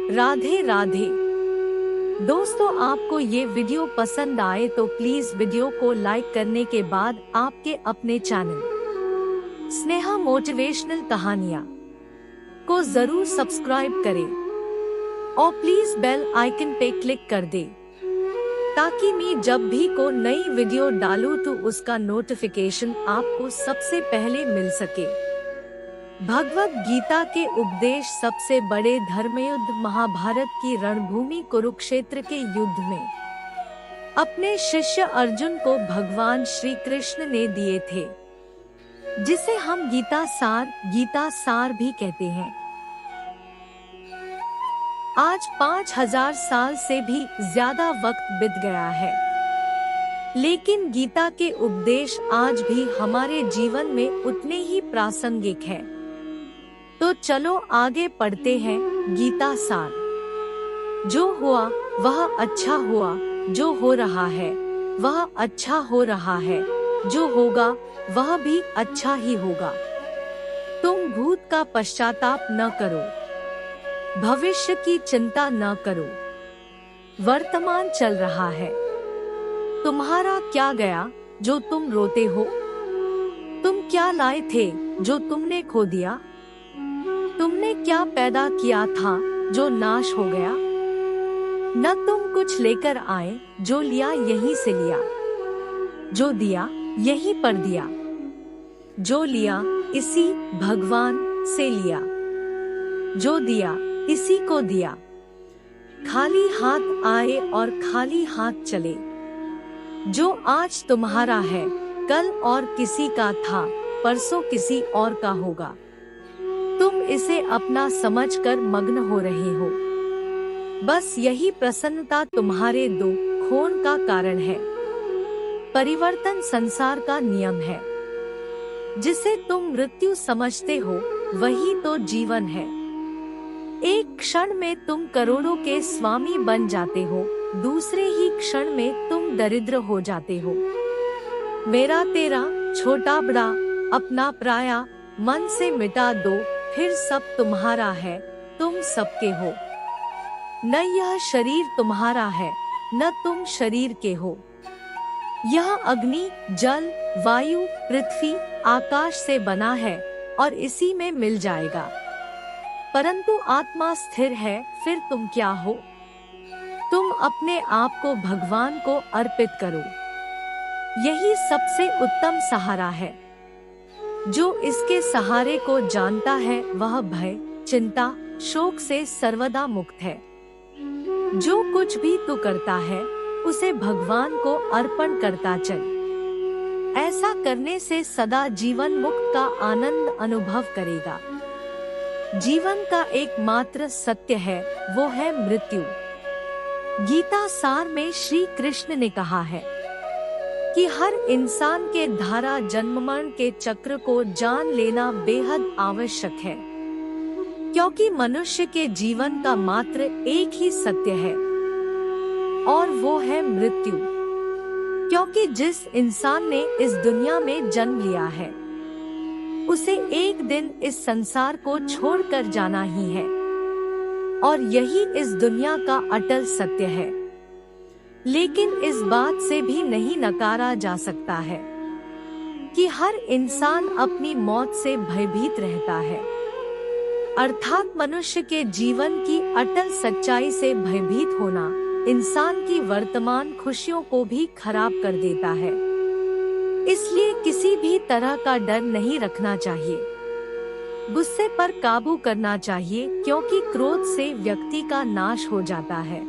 राधे राधे। दोस्तों, आपको ये वीडियो पसंद आए तो प्लीज वीडियो को लाइक करने के बाद आपके अपने चैनल स्नेहा मोटिवेशनल कहानियाँ को जरूर सब्सक्राइब करें और प्लीज बेल आइकन पे क्लिक कर दे ताकि मैं जब भी को नई वीडियो डालूं तो उसका नोटिफिकेशन आपको सबसे पहले मिल सके। भगवत गीता के उपदेश सबसे बड़े धर्मयुद्ध महाभारत की रणभूमि कुरुक्षेत्र के युद्ध में अपने शिष्य अर्जुन को भगवान श्री कृष्ण ने दिए थे, जिसे हम गीता सार भी कहते हैं। आज 5000 साल से भी ज्यादा वक्त बीत गया है, लेकिन गीता के उपदेश आज भी हमारे जीवन में उतने ही प्रासंगिक है। तो चलो आगे पढ़ते हैं। गीता सार। जो हुआ वह अच्छा हुआ, जो हो रहा है वह अच्छा हो रहा है, जो होगा वह भी अच्छा ही होगा। तुम भूत का पश्चाताप न करो, भविष्य की चिंता न करो। वर्तमान चल रहा है, तुम्हारा क्या गया जो तुम रोते हो? तुम क्या लाए थे जो तुमने खो दिया? तुमने क्या पैदा किया था जो नाश हो गया? न तुम कुछ लेकर आए, जो लिया यहीं से लिया, जो दिया यहीं पर दिया, जो लिया इसी भगवान से लिया, जो दिया इसी को दिया। खाली हाथ आए और खाली हाथ चले। जो आज तुम्हारा है कल और किसी का था, परसों किसी और का होगा। तुम इसे अपना समझकर मग्न हो रहे हो। बस यही प्रसन्नता तुम्हारे दुख खोन का कारण है। परिवर्तन संसार का नियम है। जिसे तुम मृत्यु समझते हो वही तो जीवन है। एक क्षण में तुम करोड़ों के स्वामी बन जाते हो, दूसरे ही क्षण में तुम दरिद्र हो जाते हो। मेरा तेरा, छोटा बड़ा, अपना पराया मन से मिटा दो, फिर सब तुम्हारा है, तुम सबके हो। न यह शरीर तुम्हारा है, न तुम शरीर के हो। यह अग्नि, जल, वायु, पृथ्वी, आकाश से बना है और इसी में मिल जाएगा। परंतु आत्मा स्थिर है, फिर तुम क्या हो? तुम अपने आप को भगवान को अर्पित करो। यही सबसे उत्तम सहारा है। जो इसके सहारे को जानता है वह भय, चिंता, शोक से सर्वदा मुक्त है। जो कुछ भी तू करता है उसे भगवान को अर्पण करता चल। ऐसा करने से सदा जीवन मुक्त का आनंद अनुभव करेगा। जीवन का एकमात्र सत्य है, वो है मृत्यु। गीता सार में श्री कृष्ण ने कहा है कि हर इंसान के धारा जन्म मरण के चक्र को जान लेना बेहद आवश्यक है, क्योंकि मनुष्य के जीवन का मात्र एक ही सत्य है और वो है मृत्यु। क्योंकि जिस इंसान ने इस दुनिया में जन्म लिया है उसे एक दिन इस संसार को छोड़कर जाना ही है, और यही इस दुनिया का अटल सत्य है। लेकिन इस बात से भी नहीं नकारा जा सकता है कि हर इंसान अपनी मौत से भयभीत रहता है। अर्थात मनुष्य के जीवन की अटल सच्चाई से भयभीत होना इंसान की वर्तमान खुशियों को भी खराब कर देता है। इसलिए किसी भी तरह का डर नहीं रखना चाहिए। गुस्से पर काबू करना चाहिए, क्योंकि क्रोध से व्यक्ति का नाश हो जाता है।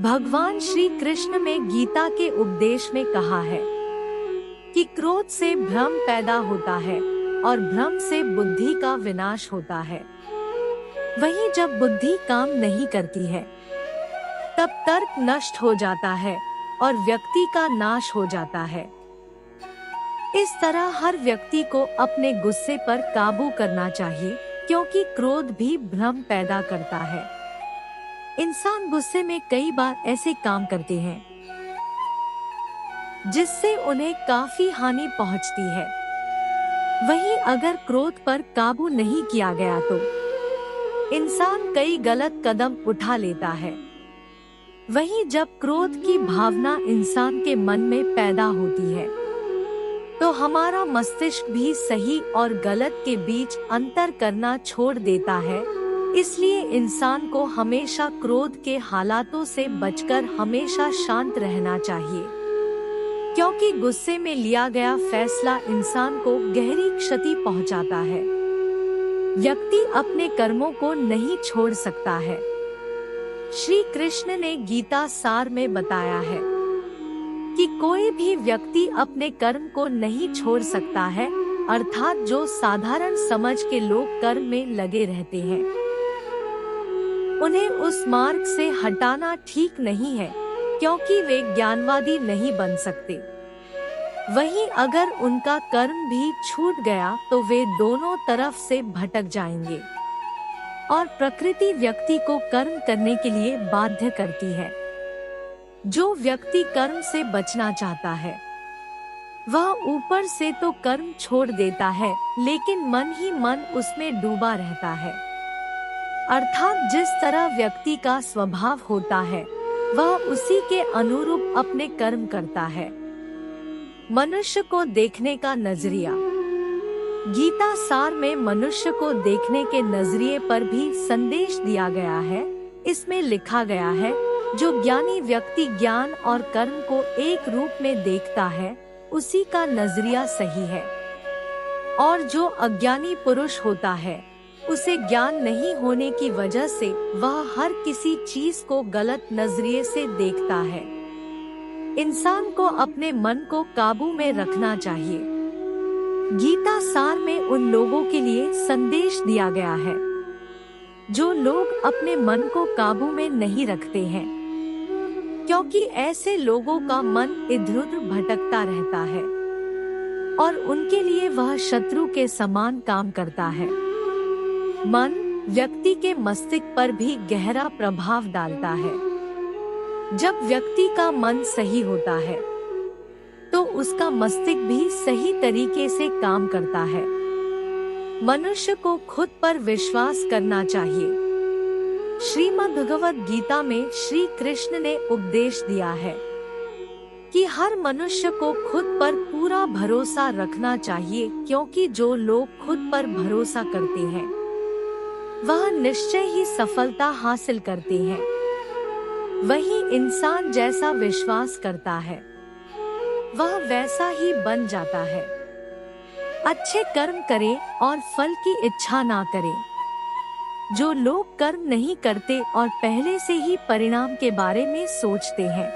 भगवान श्री कृष्ण ने गीता के उपदेश में कहा है कि क्रोध से भ्रम पैदा होता है और भ्रम से बुद्धि का विनाश होता है। वहीं जब बुद्धि काम नहीं करती है तब तर्क नष्ट हो जाता है और व्यक्ति का नाश हो जाता है। इस तरह हर व्यक्ति को अपने गुस्से पर काबू करना चाहिए, क्योंकि क्रोध भी भ्रम पैदा करता है। इंसान गुस्से में कई बार ऐसे काम करते हैं जिससे उन्हें काफी हानि पहुंचती है। वहीं अगर क्रोध पर काबू नहीं किया गया तो इंसान कई गलत कदम उठा लेता है। वहीं जब क्रोध की भावना इंसान के मन में पैदा होती है तो हमारा मस्तिष्क भी सही और गलत के बीच अंतर करना छोड़ देता है। इसलिए इंसान को हमेशा क्रोध के हालातों से बचकर हमेशा शांत रहना चाहिए, क्योंकि गुस्से में लिया गया फैसला इंसान को गहरी क्षति पहुंचाता है। व्यक्ति अपने कर्मों को नहीं छोड़ सकता है। श्री कृष्ण ने गीता सार में बताया है कि कोई भी व्यक्ति अपने कर्म को नहीं छोड़ सकता है, अर्थात जो साधारण समझ के लोग कर्म में लगे रहते हैं उन्हें उस मार्ग से हटाना ठीक नहीं है, क्योंकि वे ज्ञानवादी नहीं बन सकते। वहीं अगर उनका कर्म भी छूट गया तो वे दोनों तरफ से भटक जाएंगे और प्रकृति व्यक्ति को कर्म करने के लिए बाध्य करती है। जो व्यक्ति कर्म से बचना चाहता है वह ऊपर से तो कर्म छोड़ देता है, लेकिन मन ही मन उसमें डूबा रहता है। अर्थात जिस तरह व्यक्ति का स्वभाव होता है वह उसी के अनुरूप अपने कर्म करता है। मनुष्य को देखने का नजरिया। गीता सार में मनुष्य को देखने के नजरिए पर भी संदेश दिया गया है। इसमें लिखा गया है, जो ज्ञानी व्यक्ति ज्ञान और कर्म को एक रूप में देखता है उसी का नजरिया सही है, और जो अज्ञानी पुरुष होता है उसे ज्ञान नहीं होने की वजह से वह हर किसी चीज को गलत नजरिए से देखता है। इंसान को अपने मन को काबू में रखना चाहिए। गीता सार में उन लोगों के लिए संदेश दिया गया है जो लोग अपने मन को काबू में नहीं रखते हैं, क्योंकि ऐसे लोगों का मन इधर-उधर भटकता रहता है और उनके लिए वह शत्रु के समान काम करता है। मन व्यक्ति के मस्तिष्क पर भी गहरा प्रभाव डालता है। जब व्यक्ति का मन सही होता है तो उसका मस्तिष्क भी सही तरीके से काम करता है। मनुष्य को खुद पर विश्वास करना चाहिए। श्रीमद् भगवद गीता में श्री कृष्ण ने उपदेश दिया है कि हर मनुष्य को खुद पर पूरा भरोसा रखना चाहिए, क्योंकि जो लोग खुद पर भरोसा करते हैं वह निश्चय ही सफलता हासिल करते हैं। वही इंसान जैसा विश्वास करता है वह वैसा ही बन जाता है। अच्छे कर्म करें और फल की इच्छा ना करें। जो लोग कर्म नहीं करते और पहले से ही परिणाम के बारे में सोचते हैं,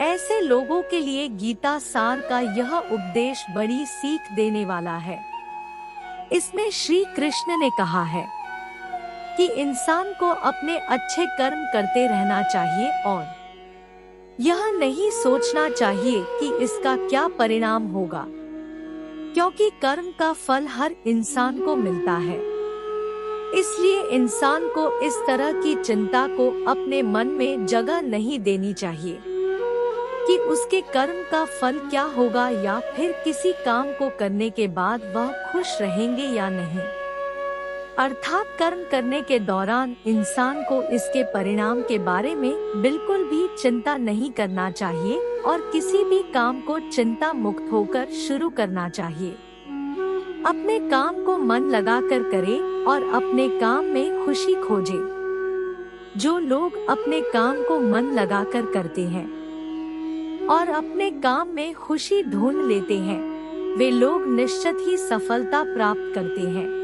ऐसे लोगों के लिए गीता सार का यह उपदेश बड़ी सीख देने वाला है। इसमें श्री कृष्ण ने कहा है कि इंसान को अपने अच्छे कर्म करते रहना चाहिए और यह नहीं सोचना चाहिए कि इसका क्या परिणाम होगा, क्योंकि कर्म का फल हर इंसान को मिलता है। इसलिए इंसान को इस तरह की चिंता को अपने मन में जगह नहीं देनी चाहिए कि उसके कर्म का फल क्या होगा, या फिर किसी काम को करने के बाद वह खुश रहेंगे या नहीं। अर्थात कर्म करने के दौरान इंसान को इसके परिणाम के बारे में बिल्कुल भी चिंता नहीं करना चाहिए और किसी भी काम को चिंता मुक्त होकर शुरू करना चाहिए। अपने काम को मन लगाकर करें और अपने काम में खुशी खोजें। जो लोग अपने काम को मन लगाकर करते हैं और अपने काम में खुशी ढूंढ लेते हैं, वे लोग निश्चित ही सफलता प्राप्त करते हैं।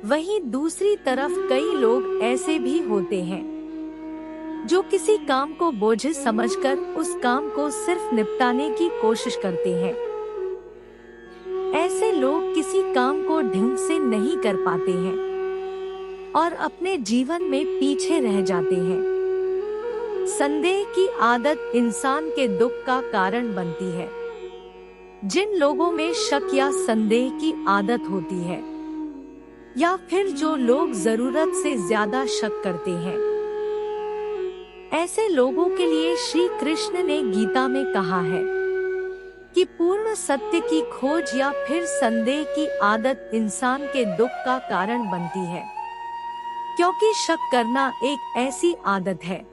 वहीं दूसरी तरफ कई लोग ऐसे भी होते हैं जो किसी काम को बोझ समझकर उस काम को सिर्फ निपटाने की कोशिश करते हैं। ऐसे लोग किसी काम को ढंग से नहीं कर पाते हैं और अपने जीवन में पीछे रह जाते हैं। संदेह की आदत इंसान के दुख का कारण बनती है। जिन लोगों में शक या संदेह की आदत होती है, या फिर जो लोग जरूरत से ज्यादा शक करते हैं, ऐसे लोगों के लिए श्री कृष्ण ने गीता में कहा है कि पूर्ण सत्य की खोज या फिर संदेह की आदत इंसान के दुख का कारण बनती है। क्योंकि शक करना एक ऐसी आदत है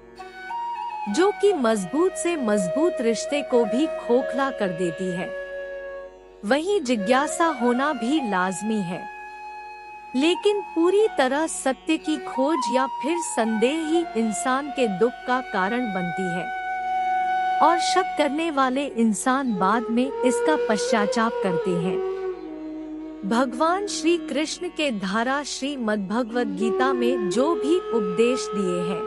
जो कि मजबूत से मजबूत रिश्ते को भी खोखला कर देती है। वहीं जिज्ञासा होना भी लाजमी है, लेकिन पूरी तरह सत्य की खोज या फिर संदेह ही इंसान के दुख का कारण बनती है और शक करने वाले इंसान बाद में इसका पश्चाताप करते हैं। भगवान श्री कृष्ण के धारा श्रीमद्भगवत गीता में जो भी उपदेश दिए हैं,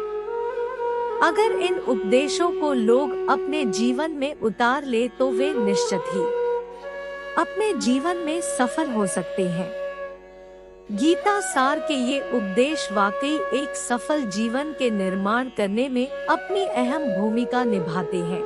अगर इन उपदेशों को लोग अपने जीवन में उतार ले तो वे निश्चित ही अपने जीवन में सफल हो सकते हैं। गीता सार के ये उपदेश वाकई एक सफल जीवन के निर्माण करने में अपनी अहम भूमिका निभाते हैं।